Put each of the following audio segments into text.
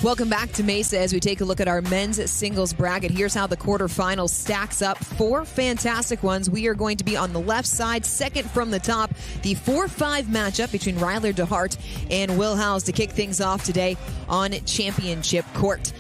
Welcome back to Mesa as we take a look at our men's singles bracket. Here's how the quarterfinals stacks up. 4 fantastic ones. We are going to be on the left side, second from the top. The 4-5 matchup between Ryler DeHeart and Will Howells to kick things off today on championship court.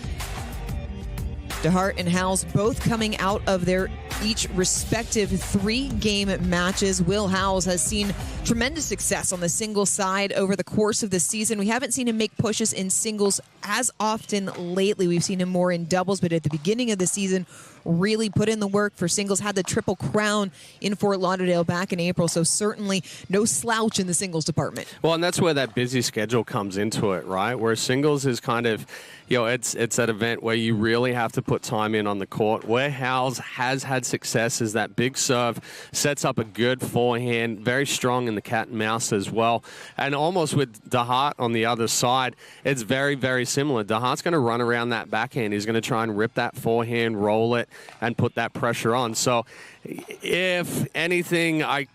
DeHeart and Howells both coming out of their each respective 3-game matches. Will Howells has seen tremendous success on the singles side over the course of the season. We haven't seen him make pushes in singles as often lately. We've seen him more in doubles, but at the beginning of the season, really put in the work for singles, had the Triple Crown in Fort Lauderdale back in April, so certainly no slouch in the singles department. Well, and that's where that busy schedule comes into it, right? Where singles is kind of, it's that event where you really have to put time in on the court. Where Howells has had success is that big serve, sets up a good forehand, very strong in the cat and mouse as well. And almost with DeHeart on the other side, it's very, very similar. DeHeart's going to run around that backhand. He's going to try and rip that forehand, roll it, and put that pressure on. So if anything, I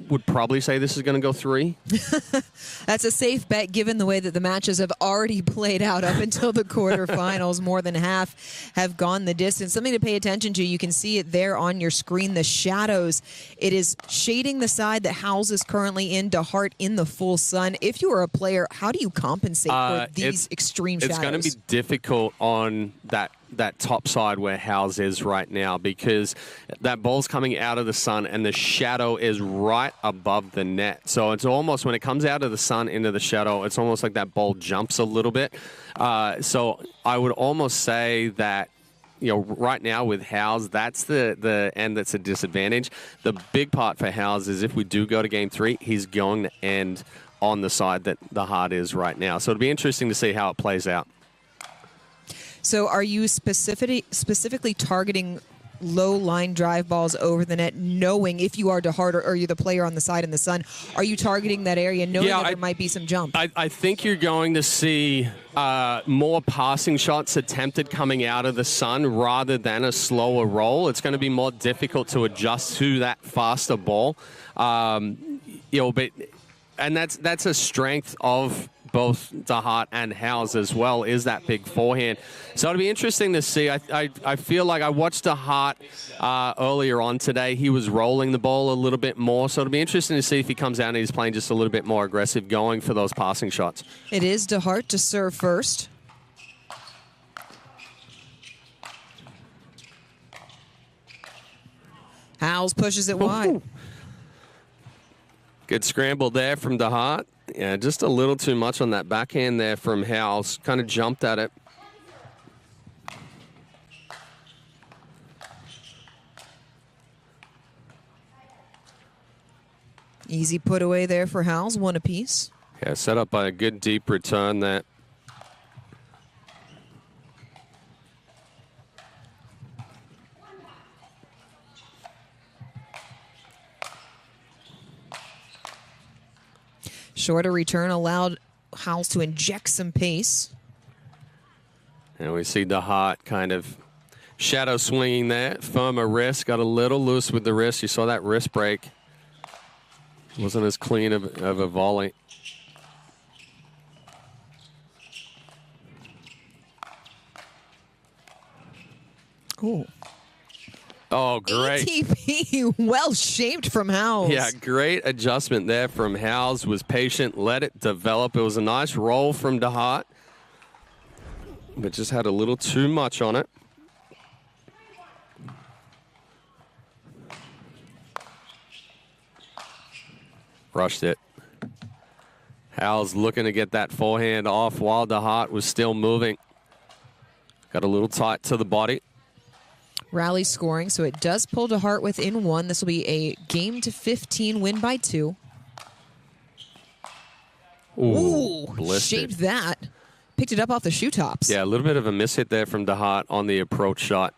would probably say this is going to go 3. That's a safe bet given the way that the matches have already played out up until the quarterfinals. More than half have gone the distance. Something to pay attention to. You can see it there on your screen, the shadows. It is shading the side that Howells is currently in, DeHeart in the full sun. If you are a player, how do you compensate for these extreme shadows? It's going to be difficult on that top side where Howells is right now, because that ball's coming out of the sun and the shadow is right above the net. So it's almost, when it comes out of the sun into the shadow, it's almost like that ball jumps a little bit. So I would almost say that, right now with Howells, that's the end that's a disadvantage. The big part for Howells is if we do go to game 3, he's going to end on the side that DeHeart is right now. So it'll be interesting to see how it plays out. So are you specifically targeting low line drive balls over the net, knowing if you are DeHeart or you're the player on the side in the sun, are you targeting that area knowing that there might be some jump? I think you're going to see more passing shots attempted coming out of the sun rather than a slower roll. It's going to be more difficult to adjust to that faster ball. But that's a strength of both DeHeart and Howells as well, is that big forehand. So it'll be interesting to see. I feel like I watched DeHeart earlier on today. He was rolling the ball a little bit more, so it'll be interesting to see if he comes out and he's playing just a little bit more aggressive, going for those passing shots. It is DeHeart to serve first. Howells pushes it wide. Good scramble there from DeHeart. Yeah, just a little too much on that backhand there from Howells. Kind of jumped at it. Easy put away there for Howells, 1 apiece. Yeah, set up by a good deep return there. Shorter return allowed Howells to inject some pace. And we see DeHeart kind of shadow swinging there. Firmer wrist, got a little loose with the wrist. You saw that wrist break. Wasn't as clean of a volley. Ooh. Oh, great. ATP, well shaped from Howells. Yeah, great adjustment there from Howells. Was patient, let it develop. It was a nice roll from DeHeart, but just had a little too much on it. Rushed it. Howells looking to get that forehand off while DeHeart was still moving. Got a little tight to the body. Rally scoring, so it does pull DeHeart within 1. This will be a game to 15 win by 2. Ooh, shaped that. Picked it up off the shoe tops. Yeah, a little bit of a miss hit there from DeHeart on the approach shot.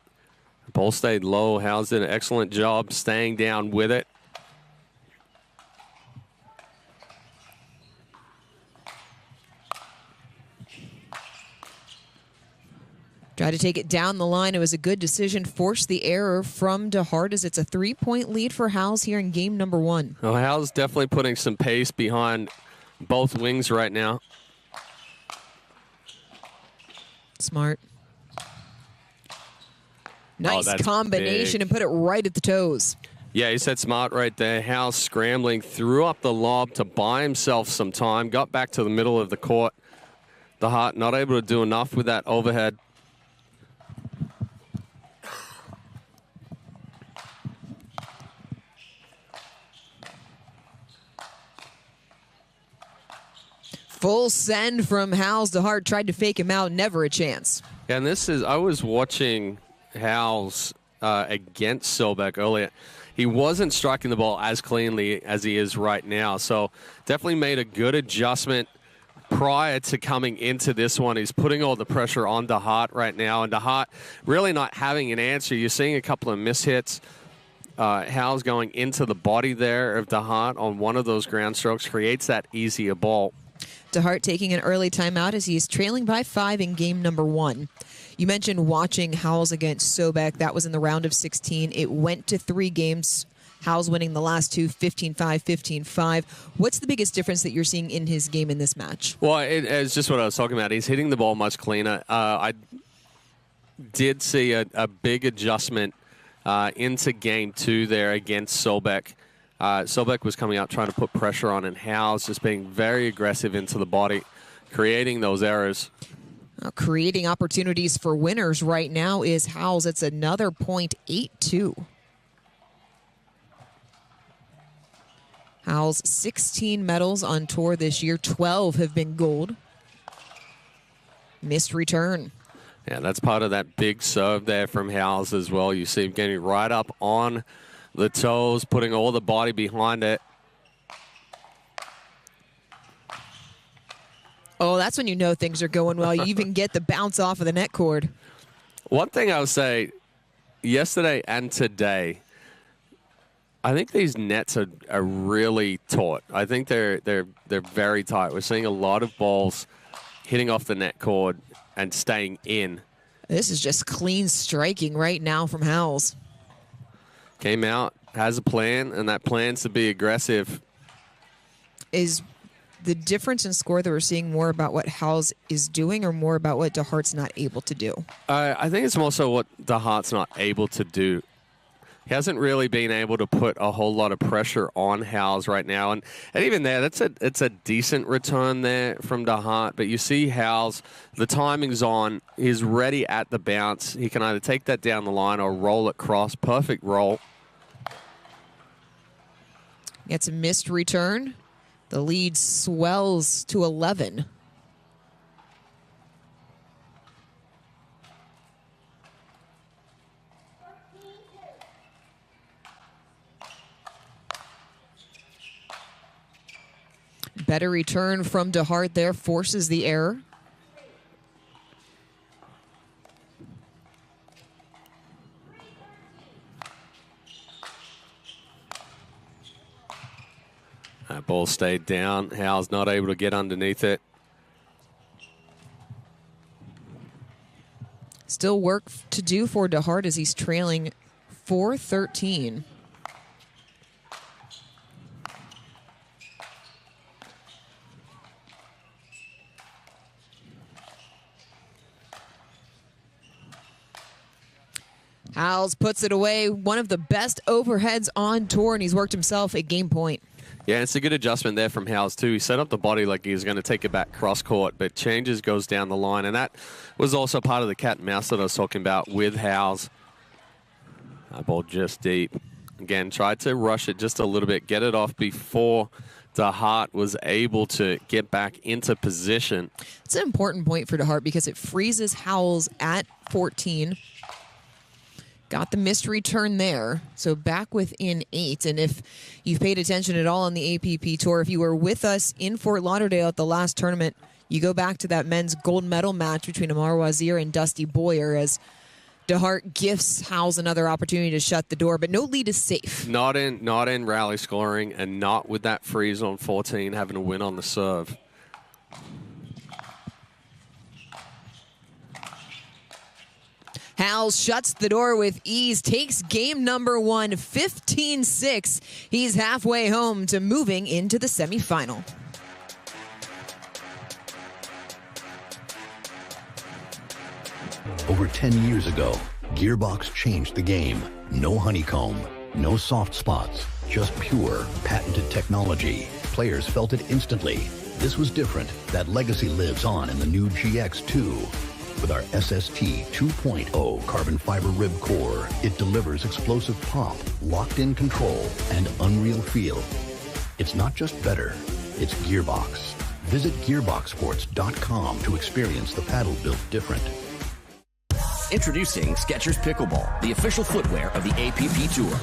Ball stayed low. Howells did an excellent job staying down with it. Tried to take it down the line. It was a good decision. Forced the error from DeHeart as it's a 3-point lead for Howells here in game number 1. Well, Howells definitely putting some pace behind both wings right now. Smart. Nice that's combination big. and put it right at the toes. Yeah, he said smart right there. Howells scrambling, threw up the lob to buy himself some time, got back to the middle of the court. DeHeart not able to do enough with that overhead. Full send from Howells. DeHeart tried to fake him out. Never a chance. Yeah, and this is, I was watching Howells against Sobek earlier. He wasn't striking the ball as cleanly as he is right now. So definitely made a good adjustment prior to coming into this one. He's putting all the pressure on DeHeart right now. And DeHeart really not having an answer. You're seeing a couple of mishits. Howells going into the body there of DeHeart on one of those ground strokes creates that easier ball. DeHeart taking an early timeout as he's trailing by 5 in game number 1. You mentioned watching Howells against Sobek. That was in the round of 16. It went to 3 games. Howells winning the last 2, 15-5, 15-5. What's the biggest difference that you're seeing in his game in this match? Well, it's just what I was talking about. He's hitting the ball much cleaner. I did see a big adjustment into game 2 there against Sobek. Sobek was coming out trying to put pressure on, and Howells just being very aggressive into the body, creating those errors. Creating opportunities for winners right now is Howells. It's another point, 8-2. Howells, 16 medals on tour this year. 12 have been gold. Missed return. Yeah, that's part of that big serve there from Howells as well. You see him getting right up on the toes, putting all the body behind it. Oh, that's when you know things are going well. You even get the bounce off of the net cord. One thing I would say, yesterday and today, I think these nets are really taut. I think they're very tight. We're seeing a lot of balls hitting off the net cord and staying in. This is just clean striking right now from Howells. Came out, has a plan, and that plan's to be aggressive. Is the difference in score that we're seeing more about what Howells is doing or more about what DeHeart's not able to do? I think it's more so what DeHeart's not able to do. He hasn't really been able to put a whole lot of pressure on Howells right now. And even there, it's a decent return there from DeHeart. But you see Howells, the timing's on. He's ready at the bounce. He can either take that down the line or roll it cross. Perfect roll. Gets a missed return. The lead swells to 11. Better return from DeHeart there, forces the error. That ball stayed down. Howells not able to get underneath it. Still work to do for DeHeart as he's trailing 4-13. Howells puts it away. One of the best overheads on tour, and he's worked himself a game point. Yeah, it's a good adjustment there from Howells, too. He set up the body like he was going to take it back cross-court, but changes, goes down the line. And that was also part of the cat and mouse that I was talking about with Howells. That ball just deep. Again, tried to rush it just a little bit, get it off before DeHeart was able to get back into position. It's an important point for DeHeart because it freezes Howells at 14. Got the missed return there, so back within 8. And if you've paid attention at all on the APP Tour, if you were with us in Fort Lauderdale at the last tournament, you go back to that men's gold medal match between Amar Wazir and Dusty Boyer as DeHeart gifts Howells another opportunity to shut the door, but no lead is safe. Not in rally scoring, and not with that freeze on 14, having to win on the serve. Howells shuts the door with ease, takes game number 1, 15-6. He's halfway home to moving into the semifinal. Over 10 years ago, Gearbox changed the game. No honeycomb, no soft spots, just pure, patented technology. Players felt it instantly. This was different. That legacy lives on in the new GX2. With our SST 2.0 carbon fiber rib core, it delivers explosive pop, locked-in control, and unreal feel. It's not just better, it's Gearbox. Visit gearboxsports.com to experience the paddle built different. Introducing Skechers Pickleball, the official footwear of the APP Tour.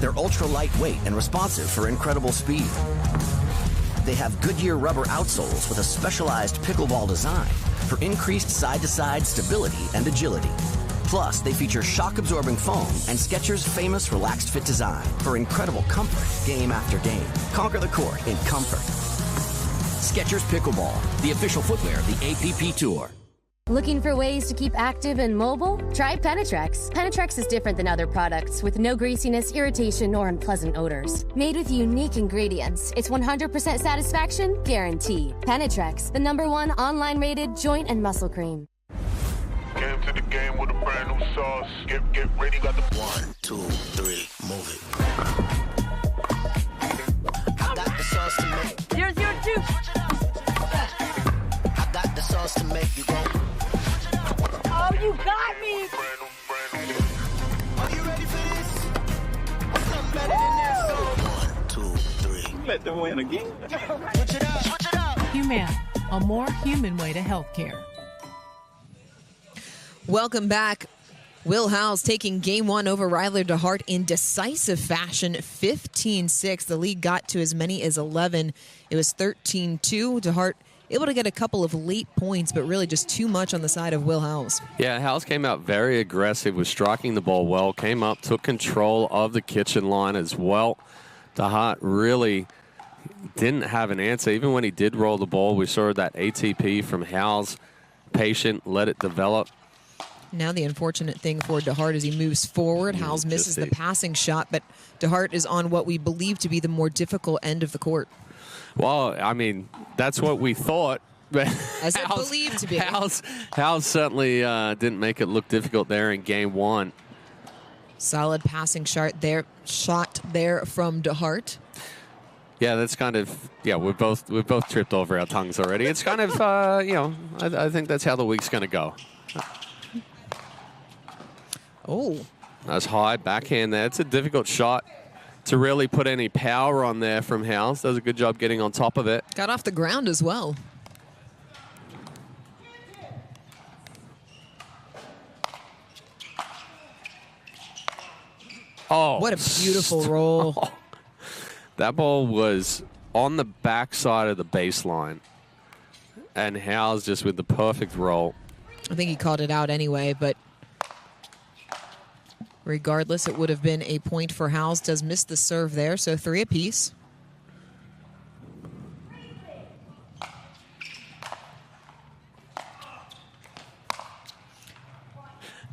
They're ultra lightweight and responsive for incredible speed. They have Goodyear rubber outsoles with a specialized pickleball design for increased side-to-side stability and agility. Plus, they feature shock-absorbing foam and Skechers' famous relaxed fit design for incredible comfort game after game. Conquer the court in comfort. Skechers Pickleball, the official footwear of the APP Tour. Looking for ways to keep active and mobile? Try Penetrex. Penetrex is different than other products with no greasiness, irritation, or unpleasant odors. Made with unique ingredients, it's 100% satisfaction guaranteed. Penetrex, the #1 online rated joint and muscle cream. Came to the game with a brand new sauce. Get ready, got the 1, 2, 3, move it. I got the sauce to make. 002. I got the sauce to make you go. Oh, you got me! Are you ready for this? What's something better than this? 1, 2, 3. Let them win again. Switch it up, switch it up. Humana, a more human way to healthcare. Welcome back. Will Howells taking game one over Ryler DeHeart in decisive fashion, 15-6. The lead got to as many as 11. It was 13-2. DeHeart able to get a couple of late points, but really just too much on the side of Will Howells. Yeah, Howells came out very aggressive, was striking the ball well, came up, took control of the kitchen line as well. DeHeart really didn't have an answer. Even when he did roll the ball, we saw that ATP from Howells. Patient, let it develop. Now the unfortunate thing for DeHeart is he moves forward. Howells misses the passing shot, but DeHeart is on what we believe to be the more difficult end of the court. Well, I mean, that's what we thought. As it believed to be. Howells certainly didn't make it look difficult there in game one. Solid passing shot there from DeHeart. Yeah, that's kind of, yeah, we've both tripped over our tongues already. It's kind of, you know, I think that's how the week's going to go. Oh. That's high backhand there. It's a difficult shot to really put any power on there from Howells. Does a good job getting on top of it. Got off the ground as well. Oh. What a beautiful roll. Oh. That ball was on the backside of the baseline. And Howells just with the perfect roll. I think he called it out anyway, but regardless, it would have been a point for Howells. Does miss the serve there, so 3 apiece.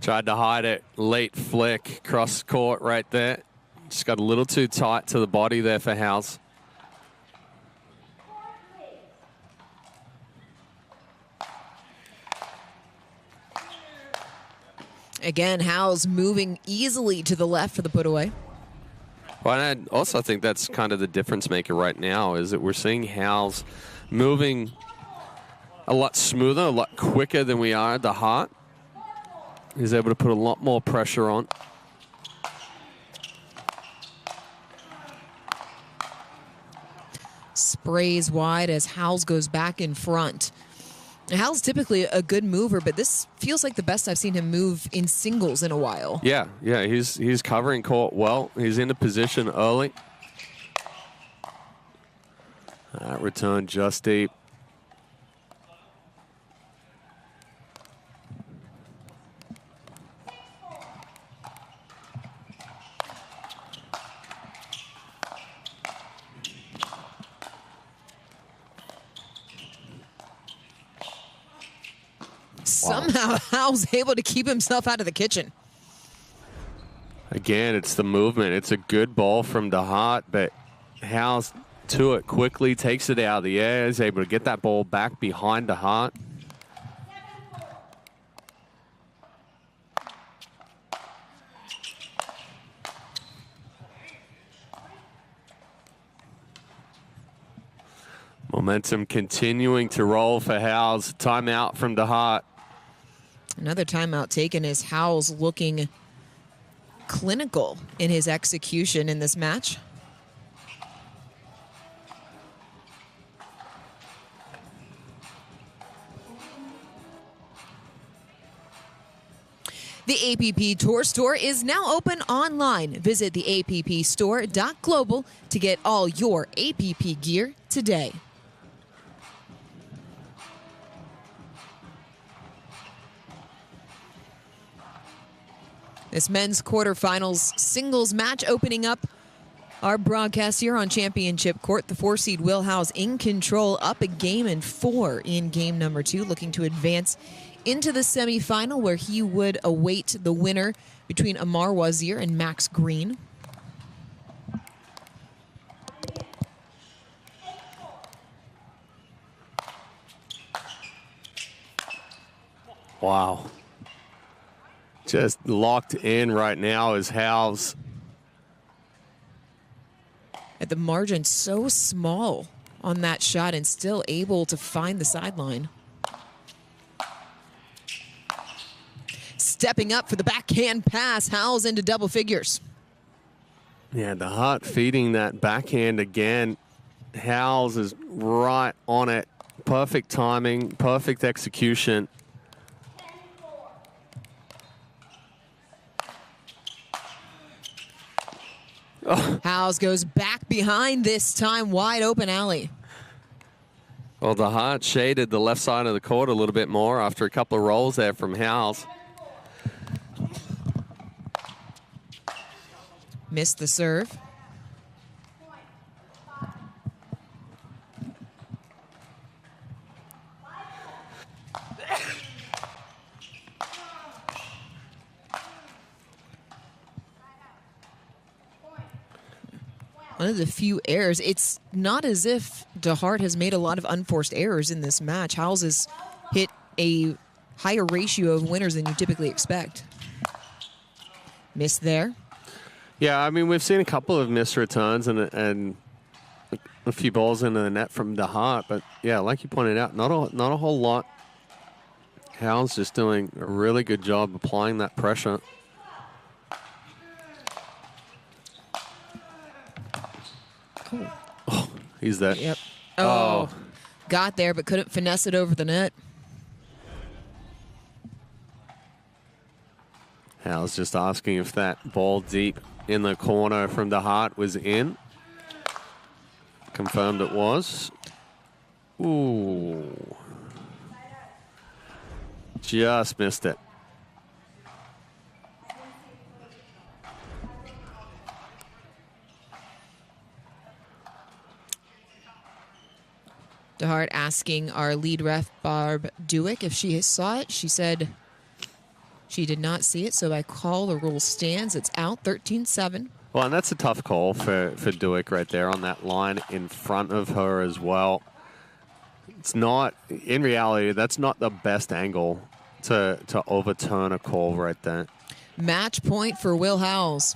Tried to hide it. Late flick. Cross court right there. Just got a little too tight to the body there for Howells. Again, Howells moving easily to the left for the put away. Well, and I also think that's kind of the difference maker right now is that we're seeing Howells moving a lot smoother, a lot quicker than we are at DeHeart. He's able to put a lot more pressure on. Sprays wide as Howells goes back in front. Howells typically a good mover, but this feels like the best I've seen him move in singles in a while. Yeah, he's covering court well. He's into position early. That return just deep. Somehow Howells able to keep himself out of the kitchen. Again, it's the movement. It's a good ball from DeHeart, but Howells to it quickly, takes it out of the air, is able to get that ball back behind DeHeart. Momentum continuing to roll for Howells. Timeout from DeHeart. Another timeout taken as Howells looking clinical in his execution in this match. The APP Tour Store is now open online. Visit theapp.global to get all your APP gear today. This men's quarterfinals singles match opening up our broadcast here on Championship Court. The 4-seed Will Howells in control, up a game and 4 in game number 2, looking to advance into the semifinal where he would await the winner between Amar Wazir and Max Green. Wow. Just locked in right now is Howells. At the margin, so small on that shot and still able to find the sideline. Stepping up for the backhand pass, Howells into double figures. Yeah, DeHeart feeding that backhand again. Howells is right on it. Perfect timing, perfect execution. Oh. Howells goes back behind this time, wide open alley. Well, DeHeart shaded the left side of the court a little bit more after a couple of rolls there from Howells. Missed the serve. One of the few errors. It's not as if DeHeart has made a lot of unforced errors in this match. Howells has hit a higher ratio of winners than you typically expect. Missed there. Yeah, I mean, we've seen a couple of missed returns and a few balls into the net from DeHeart, but yeah, like you pointed out, not a whole lot. Howells just doing a really good job applying that pressure. Oh, he's there. Yep. Oh, got there, but couldn't finesse it over the net. Howells just asking if that ball deep in the corner from DeHeart was in. Confirmed it was. Ooh. Just missed it. DeHeart asking our lead ref, Barb Dewick, if she saw it. She said she did not see it, so by call, the rule stands. It's out, 13-7. Well, and that's a tough call for Dewick right there on that line in front of her as well. It's not, in reality, that's not the best angle to overturn a call right there. Match point for Will Howells.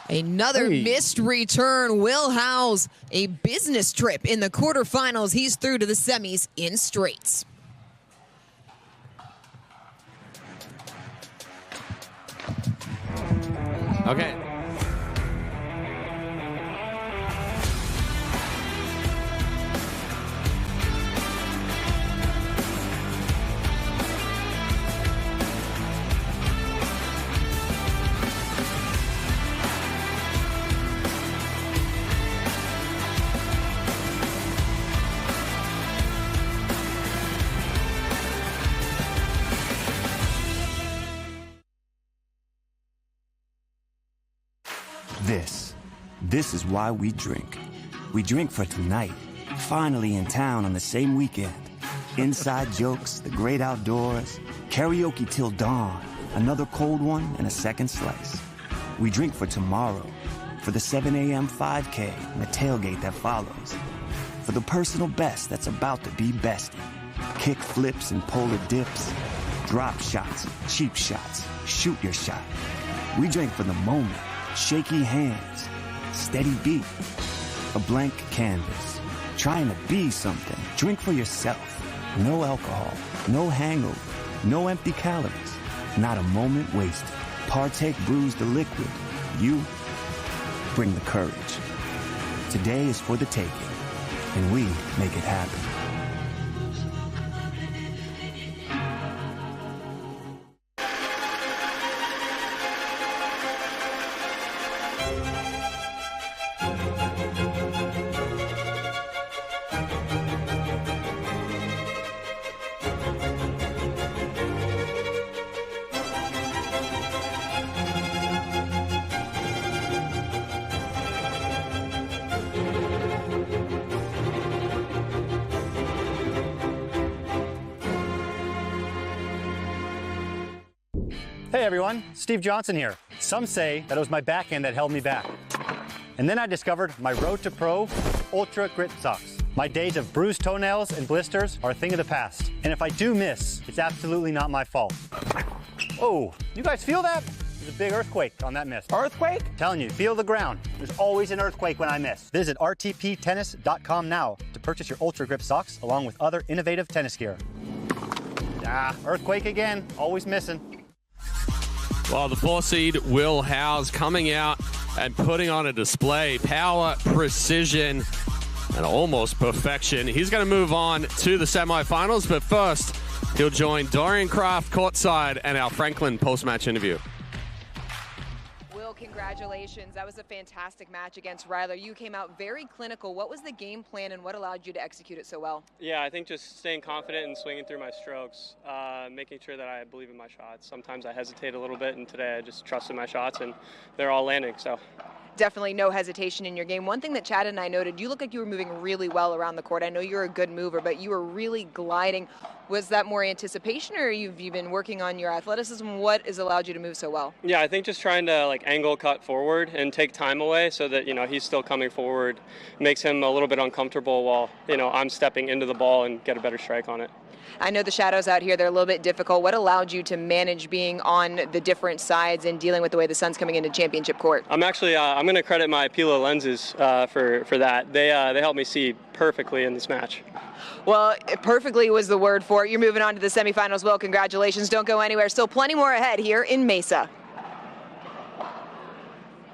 Another missed return. Will Howells, a business trip in the quarterfinals. He's through to the semis in straights. Okay. This is why we drink. We drink for tonight, finally in town on the same weekend. Inside jokes, the great outdoors, karaoke till dawn, another cold one and a second slice. We drink for tomorrow, for the 7 a.m. 5K and the tailgate that follows. For the personal best that's about to be bested. Kick flips and polar dips, drop shots, cheap shots, shoot your shot. We drink for the moment, shaky hands, steady beat. A blank canvas. Trying to be something. Drink for yourself. No alcohol. No hangover. No empty calories. Not a moment wasted. Partake brews the liquid. You bring the courage. Today is for the taking, and we make it happen. Hey everyone, Steve Johnson here. Some say that it was my backhand that held me back. And then I discovered my Road to Pro Ultra Grip Socks. My days of bruised toenails and blisters are a thing of the past. And if I do miss, it's absolutely not my fault. Oh, you guys feel that? There's a big earthquake on that miss. Earthquake? Telling you, feel the ground. There's always an earthquake when I miss. Visit rtptennis.com now to purchase your Ultra Grip Socks along with other innovative tennis gear. Ah, earthquake again, always missing. Well, the 4-seed Will Howells coming out and putting on a display. Power, precision, and almost perfection. He's going to move on to the semifinals, but first, he'll join Dorian Kraft courtside and our Franklin post-match interview. Will, congratulations. That was a fantastic match against Ryler. You came out very clinical. What was the game plan and what allowed you to execute it so well? Yeah, I think just staying confident and swinging through my strokes, making sure that I believe in my shots. Sometimes I hesitate a little bit, and today I just trusted my shots, and they're all landing. So. Definitely no hesitation in your game. One thing that Chad and I noted, you look like you were moving really well around the court. I know you're a good mover, but you were really gliding. Was that more anticipation, or you've been working on your athleticism? What has allowed you to move so well? Yeah, I think just trying to angle cut forward and take time away so that, he's still coming forward makes him a little bit uncomfortable while, I'm stepping into the ball and get a better strike on it. I know the shadows out here, they're a little bit difficult. What allowed you to manage being on the different sides and dealing with the way the sun's coming into championship court? I'm actually, I'm going to credit my Pilo lenses for that. They helped me see perfectly in this match. Well, perfectly was the word for it. You're moving on to the semifinals. Will, congratulations. Don't go anywhere. Still plenty more ahead here in Mesa.